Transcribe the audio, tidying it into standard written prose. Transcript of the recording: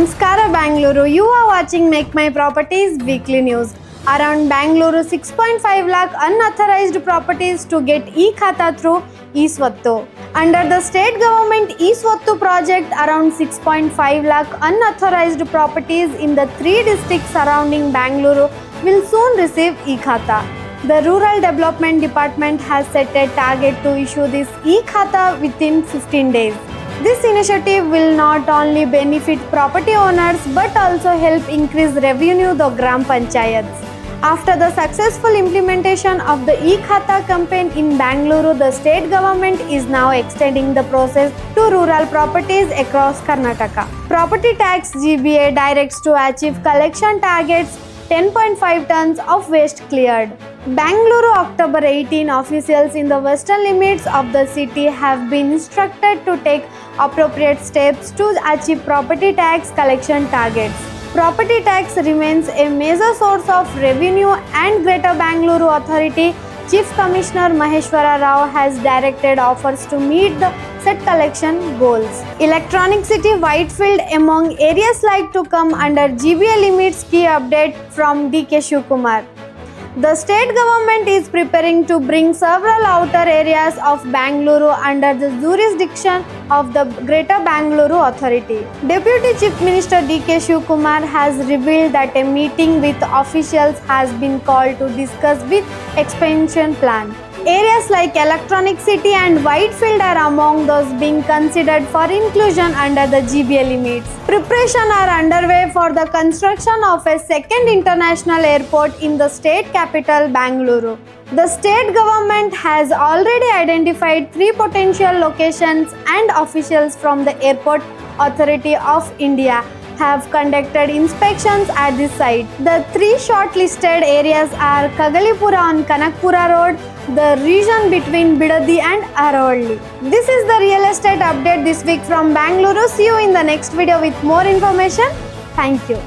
Namaskara Bengaluru. You are watching Make My Properties weekly news. Around Bengaluru, 6.5 lakh unauthorized properties to get E-Khata through E-Swathu. Under the state government E-Swathu project, around 6.5 lakh unauthorized properties in the 3 districts surrounding Bengaluru will soon receive E-Khata. The Rural Development Department has set a target to issue this E-Khata within 15 days. This initiative will not only benefit property owners but also help increase revenue to Gram Panchayats. After the successful implementation of the E-Khata campaign in Bengaluru, the state government is now extending the process to rural properties across Karnataka. Property tax GBA directs to achieve collection targets 10.5 tons of waste cleared. Bengaluru October 18 officials in the western limits of the city have been instructed to take appropriate steps to achieve property tax collection targets. Property tax remains a major source of revenue and Greater Bengaluru Authority Chief Commissioner Maheshwara Rao has directed offers to meet the set collection goals. Electronic City Whitefield among areas like to come under GBA limits. Key update from DK Shivkumar. The state government is preparing to bring several outer areas of Bengaluru under the jurisdiction of the Greater Bengaluru Authority. Deputy Chief Minister DK Shivkumar has revealed that a meeting with officials has been called to discuss with expansion plan. Areas like Electronic City and Whitefield are among those being considered for inclusion under the GBA limits. Preparations are underway for the construction of a second international airport in the state capital, Bengaluru. The state government has already identified 3 potential locations, and officials from the Airport Authority of India have conducted inspections at this site. The 3 shortlisted areas are Kaggalipura on Kanakpura Road, the region between Bidadi and Harohalli. This is the real estate update this week from Bengaluru. See you in the next video with more information. Thank you.